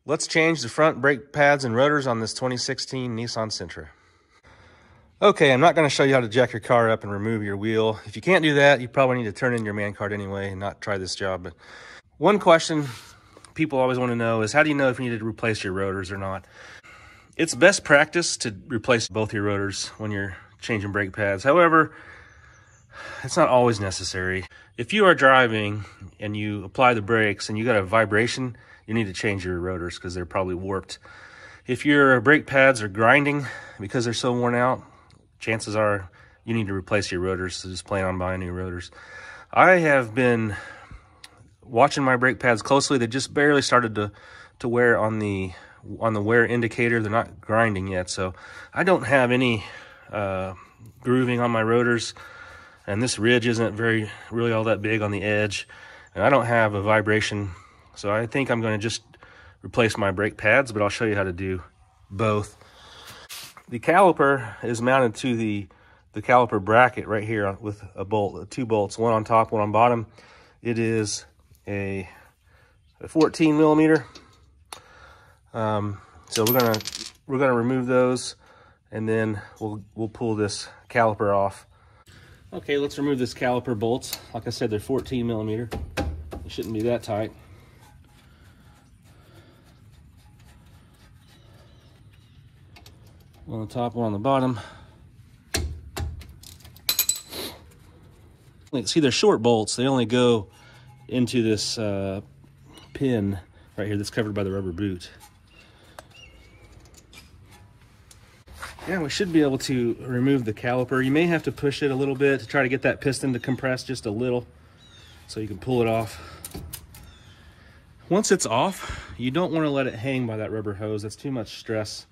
Let's change the front brake pads and rotors on this 2016 Nissan Sentra. Okay, I'm not going to show you how to jack your car up and remove your wheel. If you can't do that, you probably need to turn in your man card anyway and not try this job. But one question people always want to know is, how do you know if you need to replace your rotors or not? It's best practice to replace both your rotors when you're changing brake pads. However, it's not always necessary. If you are driving and you apply the brakes and you got a vibration, you need to change your rotors because they're probably warped. If your brake pads are grinding because they're so worn out, chances are you need to replace your rotors, so just plan on buying new rotors. I have been watching my brake pads closely. They just barely started to wear on the wear indicator. They're not grinding yet, so I don't have any grooving on my rotors, and this ridge isn't really all that big on the edge, and I don't have a vibration. So I think I'm going to just replace my brake pads, but I'll show you how to do both. The caliper is mounted to the caliper bracket right here with a bolt, two bolts, one on top, one on bottom. It is a 14 millimeter. So we're gonna remove those, and then we'll pull this caliper off. Okay, let's remove this caliper bolts. Like I said, they're 14 millimeter. It shouldn't be that tight. One on the top, one on the bottom. See, they're short bolts. They only go into this pin right here that's covered by the rubber boot. Yeah, we should be able to remove the caliper. You may have to push it a little bit to try to get that piston to compress just a little so you can pull it off. Once it's off, you don't want to let it hang by that rubber hose. That's too much stress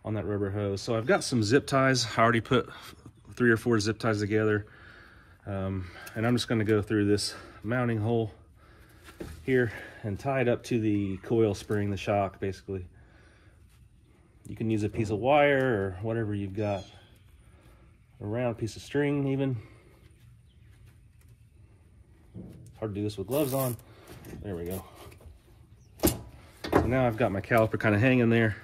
on that rubber hose. So I've got some zip ties. I already put 3 or 4 zip ties together. And I'm just going to go through this mounting hole here and tie it up to the coil spring, the shock, basically. You can use a piece of wire or whatever you've got. A round piece of string even. Hard to do this with gloves on. There we go. So now I've got my caliper kind of hanging there.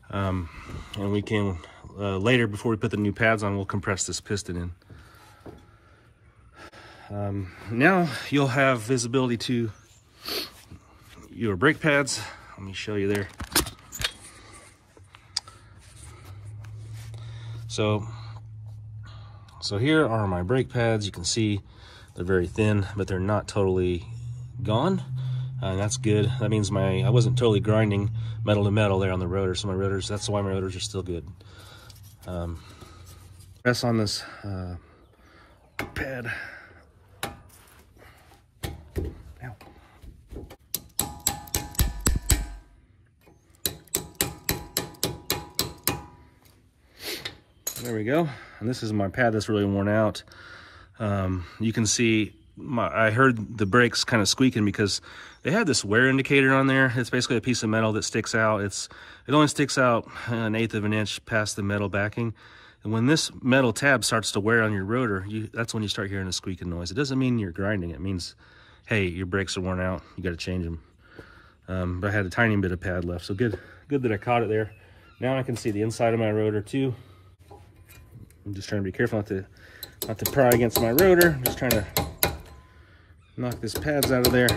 And we can, later before we put the new pads on, we'll compress this piston in. Now you'll have visibility to your brake pads. Let me show you there. So here are my brake pads. You can see they're very thin, but they're not totally gone. And that's good. That means I wasn't totally grinding metal to metal there on the rotor. So my rotors, that's why my rotors are still good. Press on this pad. Ow. There we go. And this is my pad that's really worn out. You can see I heard the brakes kind of squeaking because they have this wear indicator on there. It's basically a piece of metal that sticks out. It only sticks out 1/8 of an inch past the metal backing. And when this metal tab starts to wear on your rotor, that's when you start hearing a squeaking noise. It doesn't mean you're grinding. It means, hey, your brakes are worn out. You got to change them. But I had a tiny bit of pad left, so good that I caught it there. Now I can see the inside of my rotor too. I'm just trying to be careful not to pry against my rotor. I'm just trying to knock this pads out of there.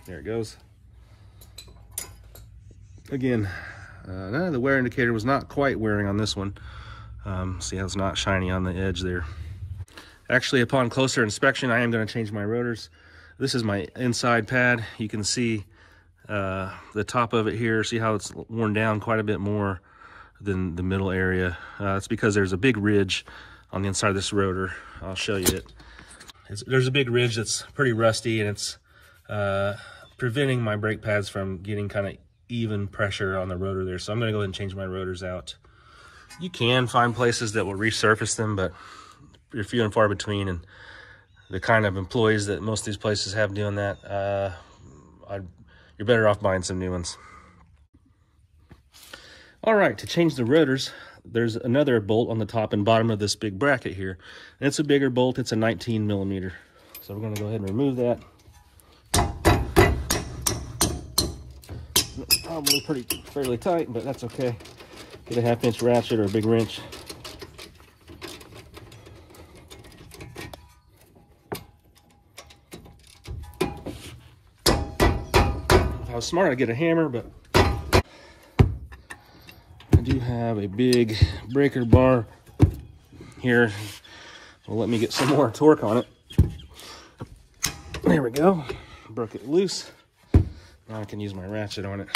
There it goes. Again, the wear indicator was not quite wearing on this one. See how it's not shiny on the edge there. Actually, upon closer inspection, I am going to change my rotors. This is my inside pad. You can see the top of it here. See how it's worn down quite a bit more than the middle area. It's because there's a big ridge on the inside of this rotor. I'll show you it. There's a big ridge that's pretty rusty, and it's preventing my brake pads from getting kind of even pressure on the rotor there. So I'm going to go ahead and change my rotors out. You can find places that will resurface them, but you're few and far between, and the kind of employees that most of these places have doing that, you're better off buying some new ones. All right, to change the rotors, there's another bolt on the top and bottom of this big bracket here. And it's a bigger bolt. It's a 19 millimeter. So we're going to go ahead and remove that. It's probably fairly tight, but that's okay. Get a 1/2-inch ratchet or a big wrench. If I was smart, I'd get a hammer, but I do have a big breaker bar here. Will let me get some more torque on it. There we go. Broke it loose. Now I can use my ratchet on it.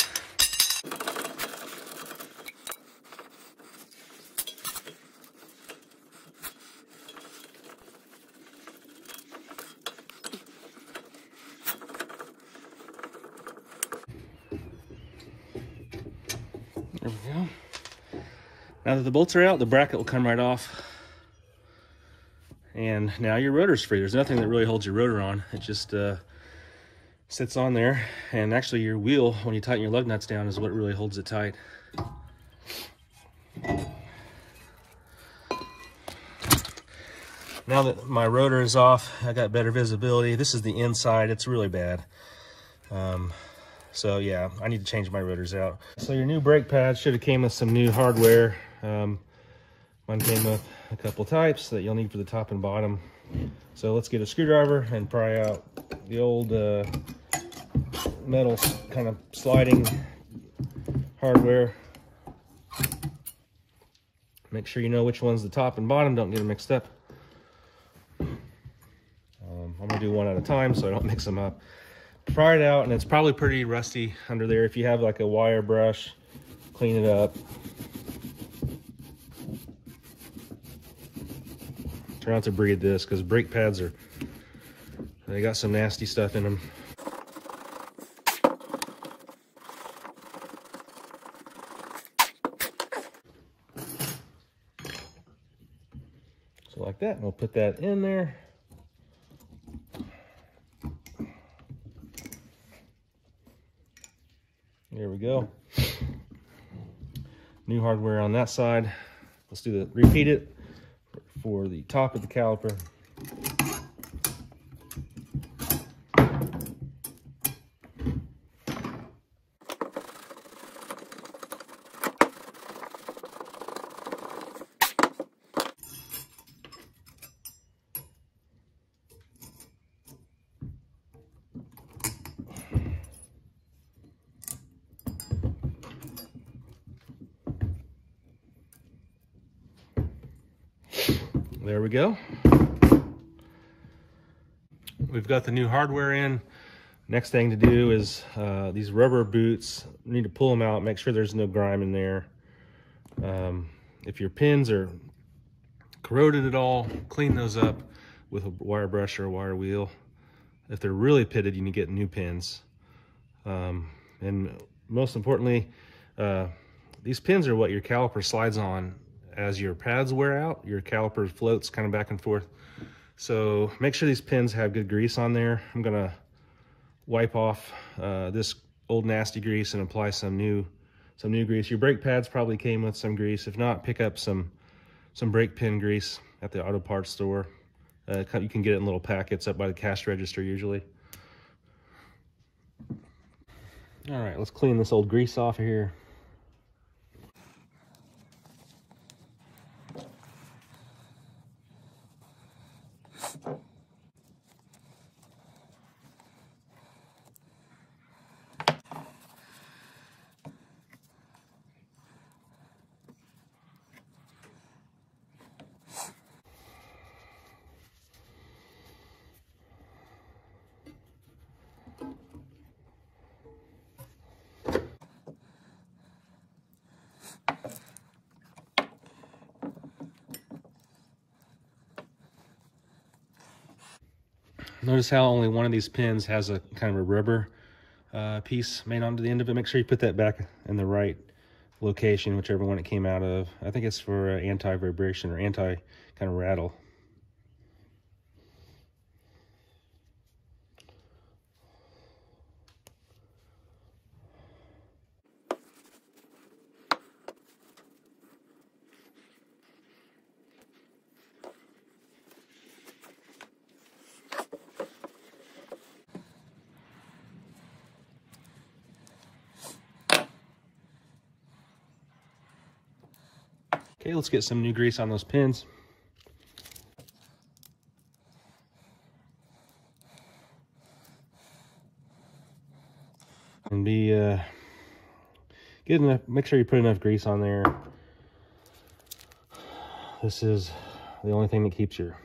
There we go. Now that the bolts are out, the bracket will come right off. And now your rotor's free. There's nothing that really holds your rotor on. It just sits on there. And actually your wheel, when you tighten your lug nuts down, is what really holds it tight. Now that my rotor is off, I got better visibility. This is the inside. It's really bad. So yeah, I need to change my rotors out. So your new brake pads should have came with some new hardware. Mine came with a couple types that you'll need for the top and bottom. So let's get a screwdriver and pry out the old metal kind of sliding hardware. Make sure you know which one's the top and bottom, don't get them mixed up. I'm gonna do one at a time so I don't mix them up. Pry it out, and it's probably pretty rusty under there. If you have like a wire brush, clean it up. Try not to breathe this, because brake pads they got some nasty stuff in them. So like that, and we'll put that in there. There we go. New hardware on that side. Let's do the repeat it for the top of the caliper. There we go. We've got the new hardware in. Next thing to do is these rubber boots. We need to pull them out, make sure there's no grime in there. If your pins are corroded at all, clean those up with a wire brush or a wire wheel. If they're really pitted, you need to get new pins. And most importantly, these pins are what your caliper slides on. As your pads wear out, your caliper floats kind of back and forth. So make sure these pins have good grease on there. I'm gonna wipe off this old nasty grease and apply some new grease. Your brake pads probably came with some grease. If not, pick up some brake pin grease at the auto parts store. You can get it in little packets up by the cash register usually. All right, let's clean this old grease off of here. Notice how only one of these pins has a kind of a rubber piece made onto the end of it. Make sure you put that back in the right location, whichever one it came out of. I think it's for anti-vibration or anti kind of rattle. Okay, let's get some new grease on those pins. And be good enough. Make sure you put enough grease on there. This is the only thing that keeps your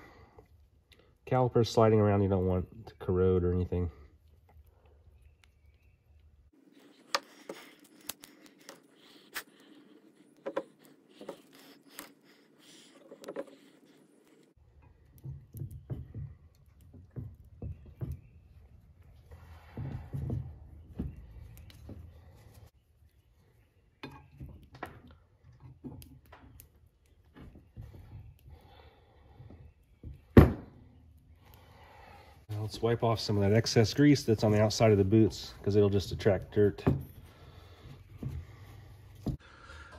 calipers sliding around. You don't want to corrode or anything. Let's wipe off some of that excess grease that's on the outside of the boots, because it'll just attract dirt.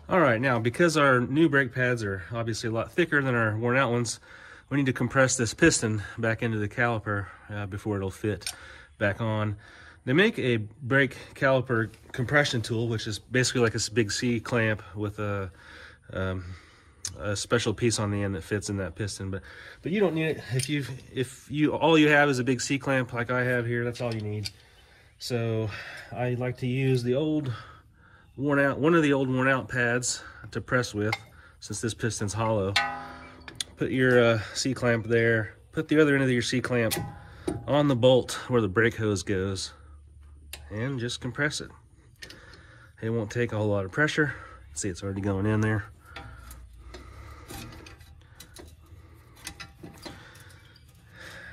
All right, now because our new brake pads are obviously a lot thicker than our worn out ones, we need to compress this piston back into the caliper before it'll fit back on. They make a brake caliper compression tool, which is basically like this big C-clamp with a special piece on the end that fits in that piston, but you don't need it. If you all you have is a big C-clamp like I have here, that's all you need. So I like to use the old one of the old worn out pads to press with, since this piston's hollow. Put your C-clamp there, put the other end of your C-clamp on the bolt where the brake hose goes, and just compress it. It won't take a whole lot of pressure. See, it's already going in there.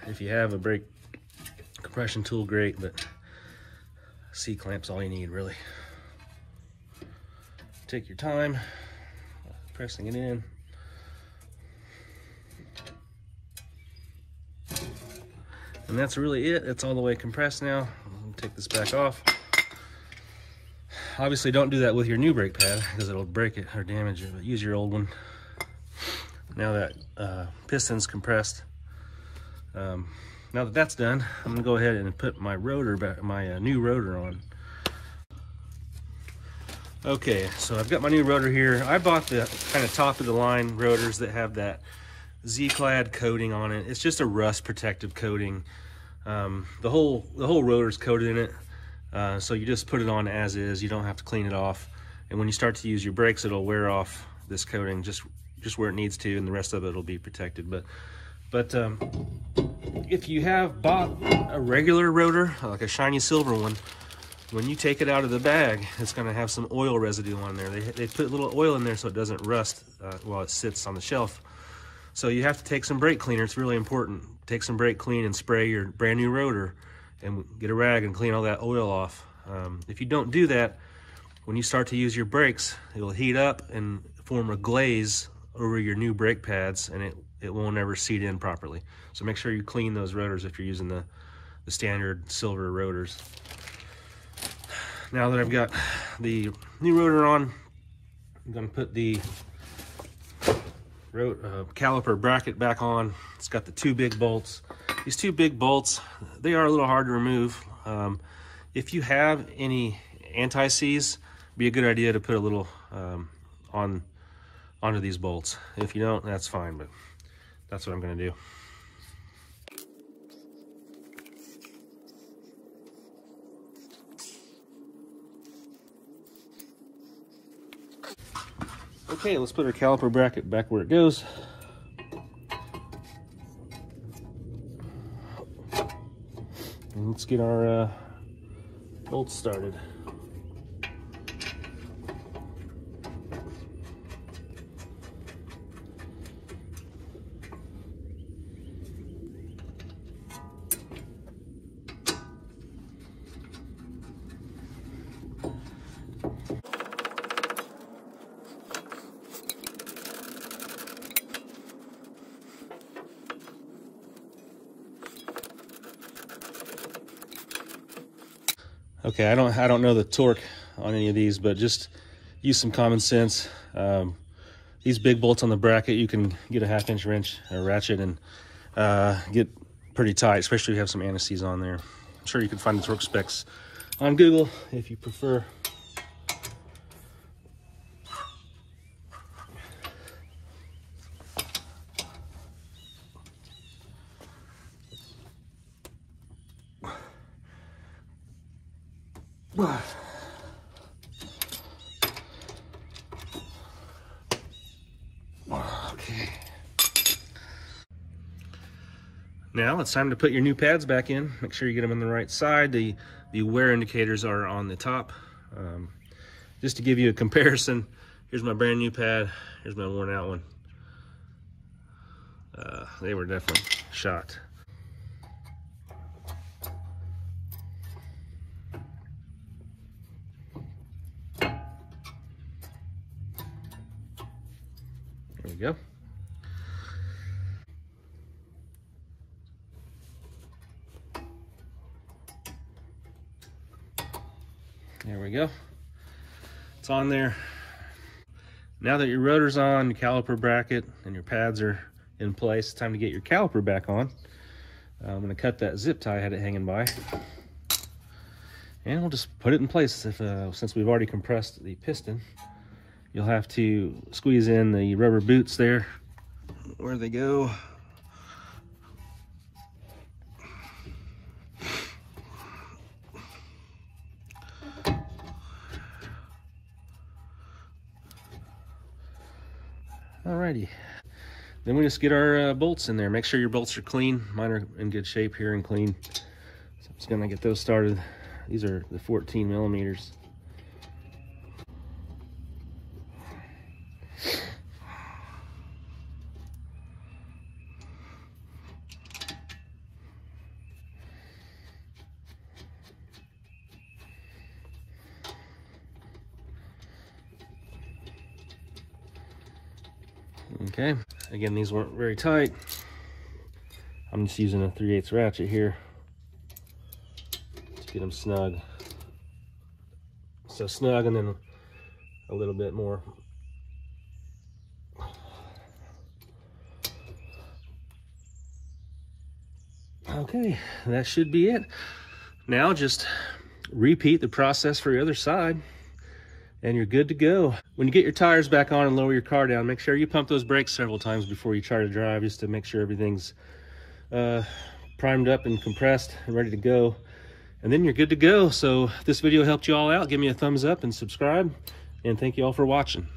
If you have a brake compression tool, great, but C-clamp's all you need, really. Take your time pressing it in. And that's really it. It's all the way compressed now. I'll take this back off. Obviously, don't do that with your new brake pad, because it'll break it or damage it, but use your old one. Now that piston's compressed, now that that's done, I'm gonna go ahead and put my rotor back, my new rotor on. Okay, so I've got my new rotor here. I bought the kind of top of the line rotors that have that Z-clad coating on it. It's just a rust protective coating. The whole rotor's coated in it, so you just put it on as is. You don't have to clean it off. And when you start to use your brakes, it'll wear off this coating just where it needs to, and the rest of it will be protected. But if you have bought a regular rotor, like a shiny silver one, when you take it out of the bag, it's going to have some oil residue on there. They put a little oil in there so it doesn't rust while it sits on the shelf. So you have to take some brake cleaner. It's really important. Take some brake clean and spray your brand new rotor, and get a rag and clean all that oil off. If you don't do that, when you start to use your brakes, it'll heat up and form a glaze over your new brake pads, and it won't ever seat in properly. So make sure you clean those rotors if you're using the standard silver rotors. Now that I've got the new rotor on, I'm going to put the caliper bracket back on. It's got the two big bolts. These two big bolts, they are a little hard to remove. If you have any anti-seize, it'd be a good idea to put a little onto these bolts. If you don't, that's fine, but that's what I'm going to do. Okay, let's put our caliper bracket back where it goes. And let's get our bolts started. Okay, I don't know the torque on any of these, but just use some common sense. These big bolts on the bracket, you can get a 1/2-inch wrench or ratchet and get pretty tight, especially if you have some anti-seize on there. I'm sure you can find the torque specs on Google if you prefer. Okay. Now it's time to put your new pads back in. Make sure you get them on the right side. The wear indicators are on the top. Just to give you a comparison, here's my brand new pad. Here's my worn out one. They were definitely shot. There we go. There we go. It's on there. Now that your rotor's on, your caliper bracket, and your pads are in place, it's time to get your caliper back on. I'm going to cut that zip tie I had it hanging by. And we'll just put it in place. Since we've already compressed the piston, you'll have to squeeze in the rubber boots there. Where they go. Alrighty, then we just get our bolts in there. Make sure your bolts are clean. Mine are in good shape here and clean. So I'm just gonna get those started. These are the 14 millimeters. Okay, again, these weren't very tight. I'm just using a 3/8 ratchet here to get them snug. So snug, and then a little bit more. Okay, that should be it. Now just repeat the process for your other side, and you're good to go. When you get your tires back on and lower your car down, make sure you pump those brakes several times before you try to drive, just to make sure everything's primed up and compressed and ready to go. And then you're good to go. So if this video helped you all out, give me a thumbs up and subscribe. And thank you all for watching.